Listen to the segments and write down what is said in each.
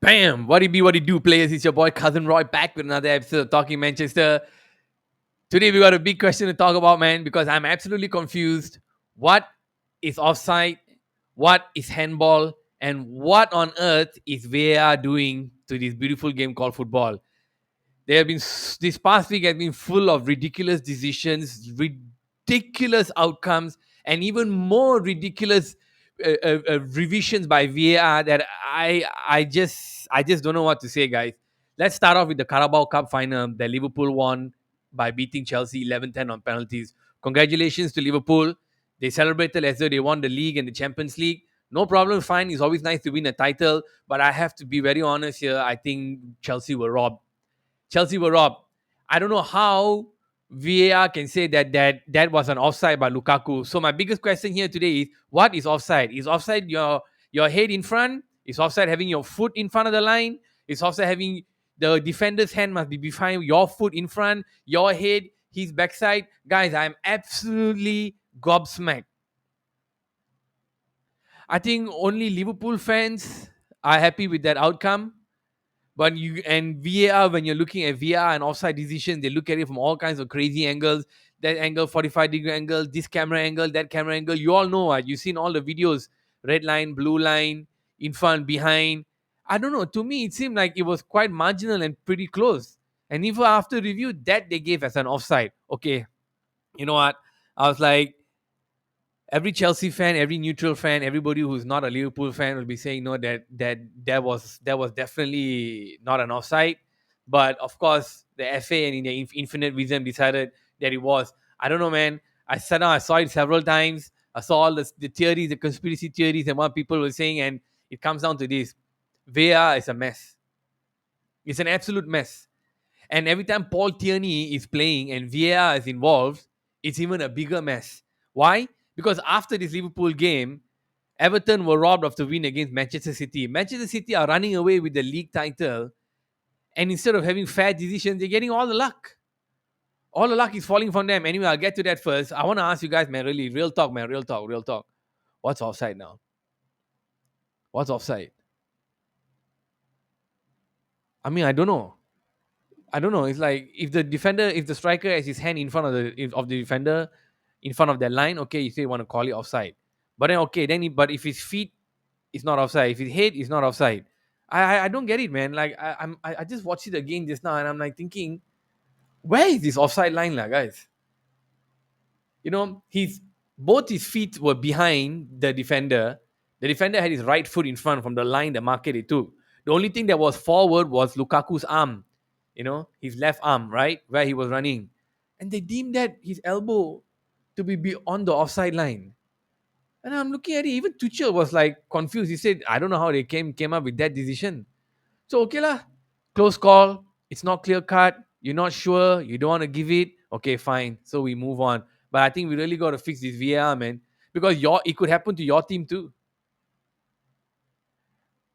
Bam! What it do, players? It's your boy Cousin Roy back with another episode of Talking Manchester. Today we got a big question to talk about, man, because I'm absolutely confused. What is offside? What is handball? And what on earth is VAR doing to this beautiful game called football? This past week has been full of ridiculous decisions, ridiculous outcomes, and even more ridiculous revisions by VAR that I just don't know what to say, guys. Let's start off with the Carabao Cup final that Liverpool won by beating Chelsea 11-10 on penalties. Congratulations to Liverpool. They celebrated as though they won the league and the Champions League. No problem, fine. It's always nice to win a title, but I have to be very honest here. I think Chelsea were robbed. Chelsea were robbed. I don't know how VAR can say that was an offside by Lukaku. So my biggest question here today is, what is offside? Is offside your head in front? Is offside having your foot in front of the line? Is offside having the defender's hand must be behind your foot in front, your head, his backside? Guys, I'm absolutely gobsmacked. I think only Liverpool fans are happy with that outcome. But you and VAR, when you're looking at VAR and offside decisions, they look at it from all kinds of crazy angles. That angle, 45-degree angle, this camera angle, that camera angle. You all know what. You've seen all the videos. Red line, blue line, in front, behind. I don't know. To me, it seemed like it was quite marginal and pretty close. And even after review, that they gave as an offside. Okay, you know what? I was like, every Chelsea fan, every neutral fan, everybody who's not a Liverpool fan will be saying no, that was definitely not an offside. But of course, the FA and in the infinite wisdom decided that it was. I don't know, man. I sat down, I saw it several times. I saw all the theories, the conspiracy theories, and what people were saying, and it comes down to this: VAR is a mess. It's an absolute mess. And every time Paul Tierney is playing and VAR is involved, it's even a bigger mess. Why? Because after this Liverpool game, Everton were robbed of the win against Manchester City. Manchester City are running away with the league title, and instead of having fair decisions, they're getting all the luck. All the luck is falling from them. Anyway, I'll get to that first. I want to ask you guys, man, really, real talk, man, real talk, real talk. What's offside now? What's offside? I mean, I don't know. I don't know. It's like if the striker has his hand in front of the defender, in front of that line, okay, you say you want to call it offside. But then okay, but if his feet is not offside, if his head is not offside, I don't get it, man. Like I just watched it again just now, and I'm like thinking, where is this offside line, lah, guys? His both his feet were behind the defender. The defender had his right foot in front from the line the market it took. The only thing that was forward was Lukaku's arm, his left arm, right, where he was running. And they deemed that his elbow to be on the offside line. And I'm looking at it, even Tuchel was like confused. He said, I don't know how they came up with that decision. So okay lah, close call. It's not clear cut. You're not sure. You don't want to give it. Okay, fine. So we move on. But I think we really got to fix this VAR, man, because it could happen to your team too.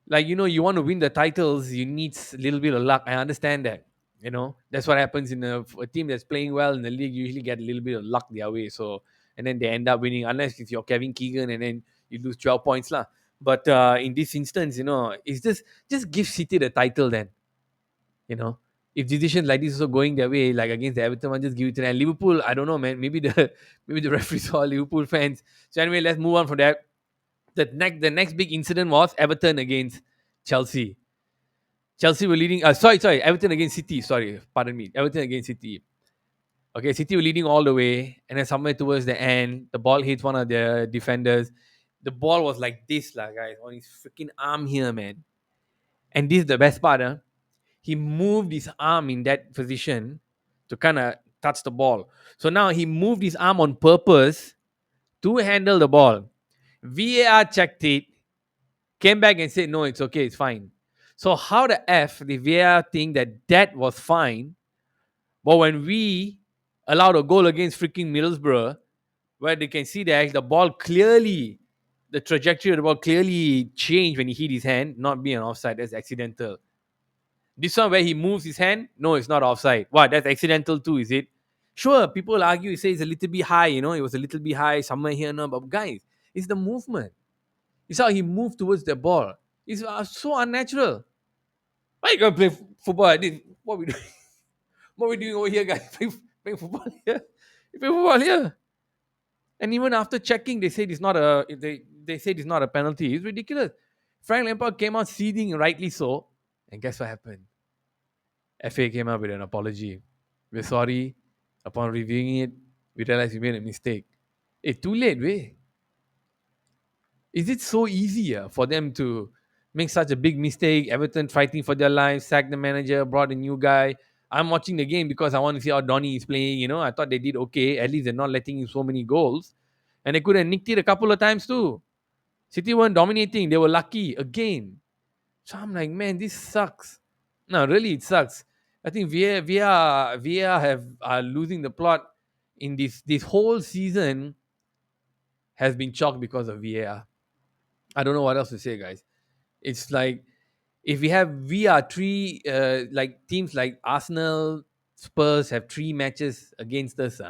Like you want to win the titles, you need a little bit of luck. I understand that. That's what happens in a team that's playing well in the league. You usually get a little bit of luck their way. So and then they end up winning, unless if you're Kevin Keegan and then you lose 12 points lah. But in this instance, it's just give City the title then. You know, if decisions like this also going their way, like against the Everton one, just give it to them. And Liverpool, I don't know, man. Maybe the maybe the referees are Liverpool fans. So anyway, let's move on from that. The next big incident was Everton against Chelsea. Chelsea were leading. Sorry, Everton against City. Sorry, pardon me. Everton against City. Okay, City were leading all the way, and then somewhere towards the end, the ball hits one of the defenders. The ball was like this, lah, guys, on his freaking arm here, man. And this is the best part, huh? He moved his arm in that position to kind of touch the ball. So now he moved his arm on purpose to handle the ball. VAR checked it, came back and said, no, it's okay, it's fine. So how the F the VAR think that was fine, but when we allowed a goal against freaking Middlesbrough, where they can see that the trajectory of the ball clearly changed when he hit his hand, not being an offside, that's accidental. This one where he moves his hand, no, it's not offside. What? That's accidental too, is it? Sure, people argue, say it's a little bit high, it was a little bit high somewhere here, no, but guys, it's the movement. It's how he moved towards the ball. It's so unnatural. Why you gonna play football at this? What we doing? What we doing over here, guys? Playing football here? You play football here? And even after checking, they said it's not a they said it's not a penalty. It's ridiculous. Frank Lampard came out seething, rightly so. And guess what happened? FA came out with an apology. We're sorry. Upon reviewing it, we realized we made a mistake. It's too late, way. Is it so easy for them to make such a big mistake? Everton fighting for their lives, sack the manager, brought a new guy. I'm watching the game because I want to see how Donny is playing. I thought they did okay. At least they're not letting in so many goals. And they could have nicked it a couple of times too. City weren't dominating. They were lucky again. So I'm like, man, this sucks. No, really, it sucks. I think VAR have are losing the plot in this whole season has been chalked because of VAR. I don't know what else to say, guys. It's like if we are three like teams like Arsenal, Spurs have three matches against us,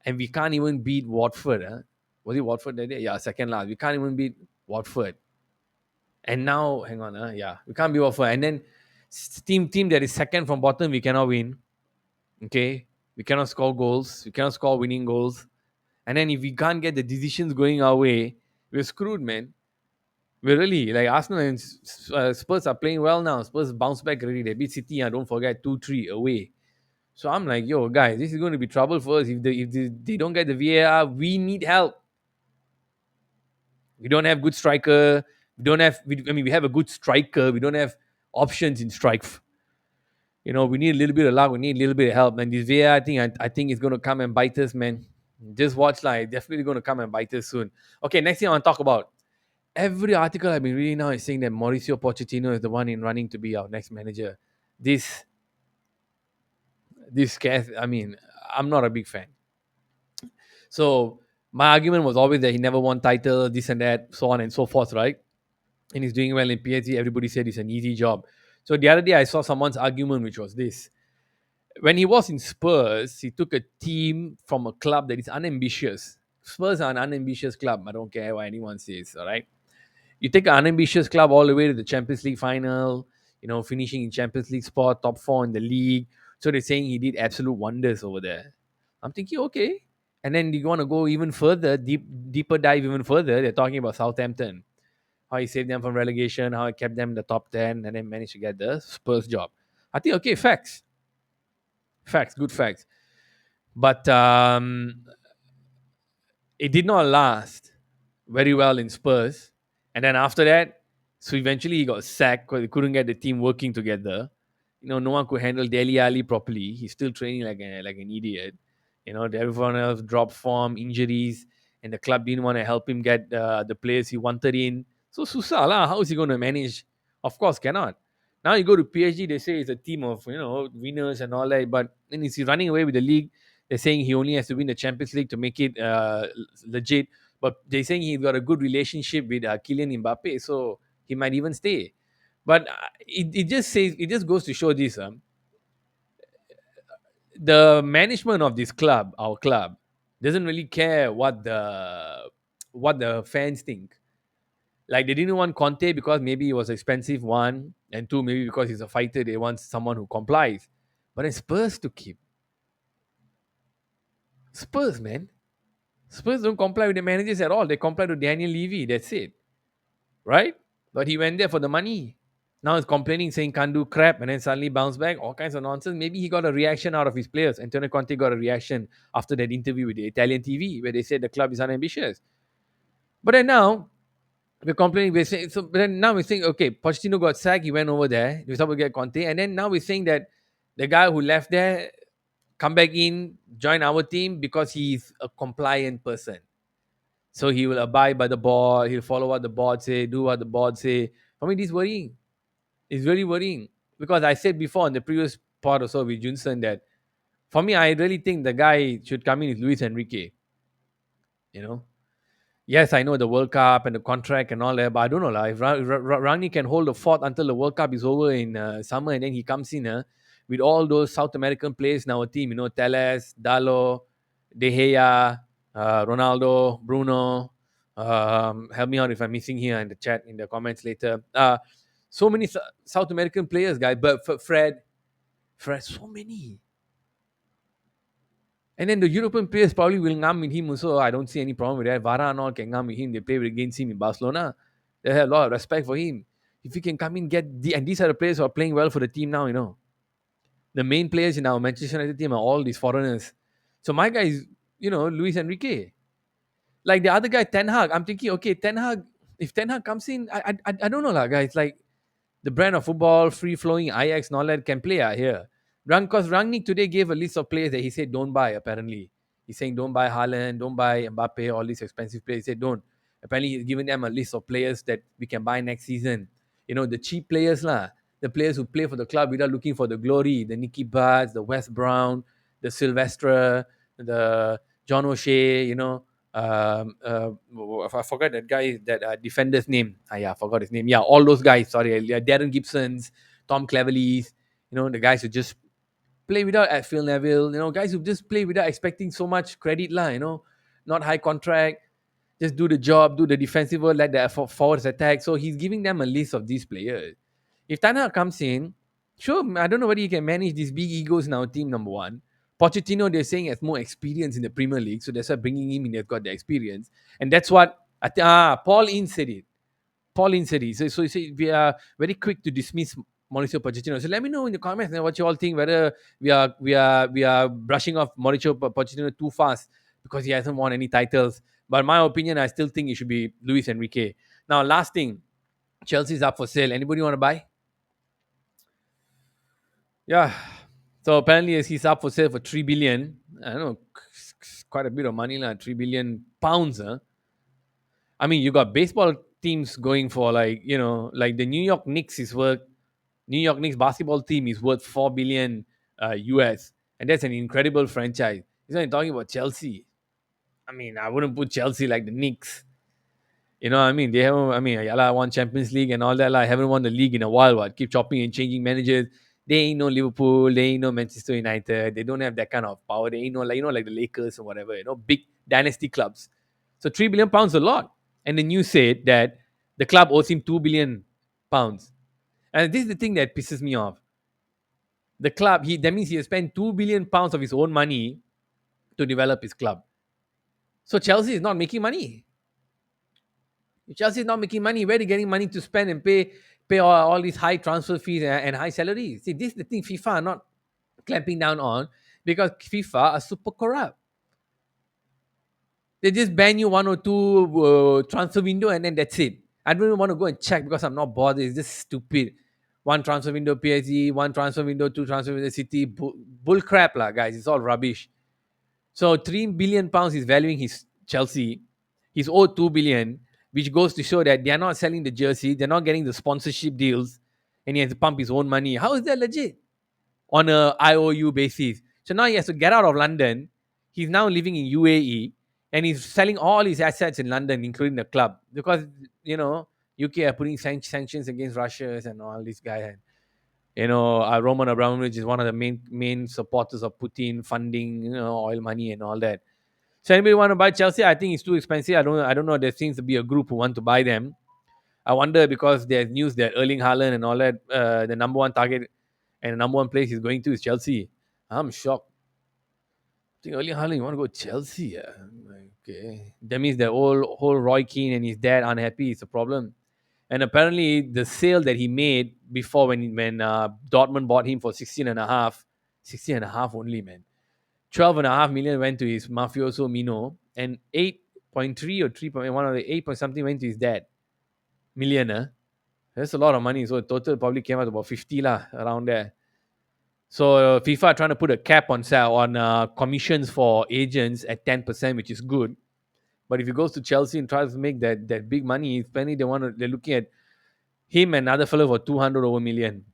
and we can't even beat Watford. Was it Watford that day? Yeah, second last. We can't even beat Watford. And now, hang on, yeah, we can't beat Watford. And then team that is second from bottom, we cannot win. Okay, we cannot score goals. We cannot score winning goals. And then if we can't get the decisions going our way, we're screwed, man. We're really like Arsenal and Spurs are playing well now. Spurs bounce back already. They beat City, and don't forget 2-3 away. So I'm like, yo, guys, this is going to be trouble for us. If they don't get the VAR, we need help. We don't have good striker. We don't have. We have a good striker. We don't have options in strike. We need a little bit of luck. We need a little bit of help. And this VAR, I think it's going to come and bite us, man. Just watch, like, definitely going to come and bite us soon. Okay, next thing I want to talk about. Every article I've been reading now is saying that Mauricio Pochettino is the one in running to be our next manager. This this case, I'm not a big fan. So my argument was always that he never won title, this and that, so on and so forth, right? And he's doing well in PSG. Everybody said it's an easy job. So the other day I saw someone's argument, which was this: when he was in Spurs, he took a team from a club that is unambitious. Spurs are an unambitious club. I don't care what anyone says. All right. You take an unambitious club all the way to the Champions League final, finishing in Champions League spot, top four in the league. So they're saying he did absolute wonders over there. I'm thinking, okay. And then you want to go even further, deeper dive even further. They're talking about Southampton, how he saved them from relegation, how he kept them in the top 10, and then managed to get the Spurs job. I think, okay, facts, good facts. But it did not last very well in Spurs. And then after that, so eventually he got sacked because he couldn't get the team working together. No one could handle Deli Ali properly. He's still training like an idiot. Everyone else dropped form, injuries, and the club didn't want to help him get the players he wanted in. So susah lah. How is he going to manage? Of course, cannot. Now you go to PSG, they say it's a team of winners and all that. But then he's running away with the league. They're saying he only has to win the Champions League to make it legit. But they're saying he's got a good relationship with Kylian Mbappe, so he might even stay. But it just goes to show this: the management of this club, our club, doesn't really care what the fans think. Like, they didn't want Conte because maybe he was expensive, one, and two, maybe because he's a fighter, they want someone who complies. But then Spurs to keep Spurs, man. Spurs don't comply with the managers at all. They comply to Daniel Levy. That's it, right? But he went there for the money. Now he's complaining, saying can't do crap, and then suddenly bounce back. All kinds of nonsense. Maybe he got a reaction out of his players. Antonio Conte got a reaction after that interview with the Italian TV where they said the club is unambitious. But then now we're complaining. We're saying so. But then now we're saying, okay, Pochettino got sacked. He went over there. He was supposed to get Conte, and then now we're saying that the guy who left there come back in, join our team because he's a compliant person. So he will abide by the board. He'll follow what the board say, do what the board say. For me, this is worrying. It's very worrying because I said before in the previous part or so with Junson that for me, I really think the guy should come in with Luis Enrique. You know, yes, I know the World Cup and the contract and all that, but I don't know lah. If Rani can hold the fort until the World Cup is over in summer, and then he comes in with all those South American players in our team, Teles, Dalo, De Gea, Ronaldo, Bruno. Help me out if I'm missing here in the chat, in the comments later. So many South American players, guys. But Fred, so many. And then the European players probably will ngam with him also. I don't see any problem with that. Vara and all can ngam with him. They play against him in Barcelona. They have a lot of respect for him. If he can come in, and these are the players who are playing well for the team now, The main players in our Manchester United team are all these foreigners. So my guy is, Luis Enrique. Like the other guy, Ten Hag. I'm thinking, okay, Ten Hag, if Ten Hag comes in, I don't know, lah, guys. Like the brand of football, free flowing, Ajax, and all that can play here. Because Rangnick today gave a list of players that he said don't buy, apparently. He's saying don't buy Haaland, don't buy Mbappe, all these expensive players. He said don't. Apparently, he's giving them a list of players that we can buy next season. The cheap players, lah. The players who play for the club without looking for the glory. The Nicky Butt, the West Brown, the Sylvester, the John O'Shea, I forgot that guy, that defender's name. Yeah, I forgot his name. Yeah, all those guys. Sorry, yeah, Darren Gibson's, Tom Cleverley's. The guys who just play without at Phil Neville. Guys who just play without expecting so much credit, lah. Not high contract, just do the job, do the defensive work, let the forwards attack. So he's giving them a list of these players. If Tana comes in, sure, I don't know whether he can manage these big egos in our team. Number one, Pochettino, they're saying, has more experience in the Premier League, so that's why bringing him in. They've got the experience, and that's what Paul Ince said it. Paul Ince said it. So you say we are very quick to dismiss Mauricio Pochettino. So let me know in the comments what you all think, whether we are brushing off Mauricio Pochettino too fast because he hasn't won any titles. But in my opinion, I still think it should be Luis Enrique. Now, last thing, Chelsea's up for sale. Anybody want to buy? Yeah. So apparently he's up for sale for 3 billion. I don't know, quite a bit of money, lah. 3 billion pounds, huh? I mean, you got baseball teams going for like the New York Knicks basketball team is worth 4 billion US, and that's an incredible franchise. He's not talking about Chelsea. I mean, I wouldn't put Chelsea like the Knicks. You know what I mean? They haven't, I mean, Yala won Champions League and all that. I haven't won the league in a while. What? Keep chopping and changing managers. They ain't no Liverpool. They ain't no Manchester United. They don't have that kind of power. They ain't no, like the Lakers or whatever, big dynasty clubs. So £3 billion a lot. And the news said that the club owes him £2 billion. And this is the thing that pisses me off. The club, that means he has spent £2 billion of his own money to develop his club. So Chelsea is not making money. If Chelsea is not making money, where are they getting money to spend and pay all these high transfer fees and high salaries? See, this is the thing FIFA are not clamping down on, because FIFA are super corrupt. They just ban you one or two transfer window and then that's it. I don't even want to go and check because I'm not bothered. It's just stupid. One transfer window PSG, one transfer window, two transfer window City. Bull crap, lah, guys. It's all rubbish. So £3 billion is valuing his Chelsea. He's owed 2 billion, which goes to show that they are not selling the jersey, they're not getting the sponsorship deals, and he has to pump his own money. How is that legit? On a IOU basis. So now he has to get out of London. He's now living in UAE, and he's selling all his assets in London, including the club, because UK are putting sanctions against Russia and all these guys. Roman Abramovich is one of the main supporters of Putin funding, oil money and all that. So anybody want to buy Chelsea? I think it's too expensive. I don't know. There seems to be a group who want to buy them. I wonder, because there's news that Erling Haaland and all that, the number one target and the number one place he's going to is Chelsea. I'm shocked. I think Erling Haaland, you want to go Chelsea? Yeah. Okay. That means the whole Roy Keane and his dad unhappy is a problem. And apparently the sale that he made before, when Dortmund bought him for 16 and a half only, man. 12.5 million went to his mafioso Mino, and 8.3 or 3.1 or 8 point something went to his dad. Million, huh? That's a lot of money. So total probably came out about 50 lah, around there. So FIFA are trying to put a cap on commissions for agents at 10%, which is good. But if he goes to Chelsea and tries to make that big money, apparently they're looking at him and another fellow for 200 over million.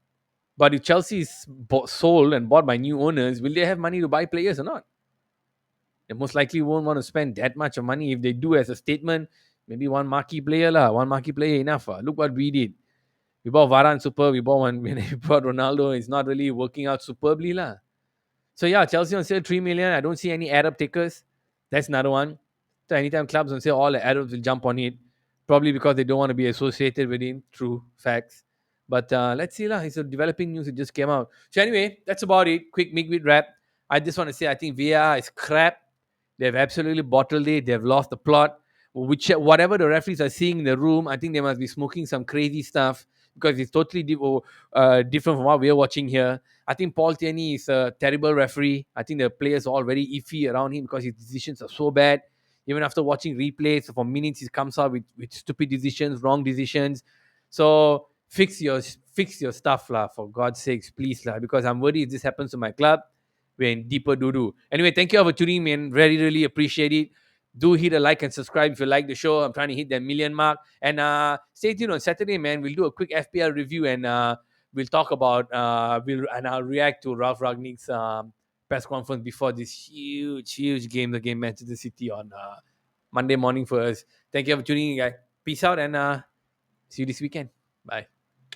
But if Chelsea is sold and bought by new owners, will they have money to buy players or not? They most likely won't want to spend that much of money. If they do, as a statement, maybe one marquee player lah. One marquee player enough. Look what we did. We bought Varane super. We bought one when we bought Ronaldo. It's not really working out superbly lah. So yeah, Chelsea on sale 3 million. I don't see any Arab takers. That's another one. So anytime clubs on sale, all the Arabs will jump on it. Probably because they don't want to be associated with him. True facts. But let's see lah. It's a developing news. It just came out. So anyway, that's about it. Quick midweek wrap. I just want to say I think VAR is crap. They've absolutely bottled it. They've lost the plot. Which whatever the referees are seeing in the room, I think they must be smoking some crazy stuff because it's totally different from what we're watching here. I think Paul Tierney is a terrible referee. I think the players are all very iffy around him because his decisions are so bad. Even after watching replays for minutes, he comes out with stupid decisions, wrong decisions. So fix your stuff lah, for God's sakes, please lah. Because I'm worried if this happens to my club, we're in deeper doo doo. Anyway, thank you all for tuning in, man. Really, really appreciate it. Do hit a like and subscribe if you like the show. I'm trying to hit that million mark. And stay tuned on Saturday, man. We'll do a quick FPL review and we'll talk about I'll react to Ralph Ragnick's press conference before this huge game, the game Manchester City on Monday morning for us. Thank you for tuning in, guys. Peace out and see you this weekend. Bye.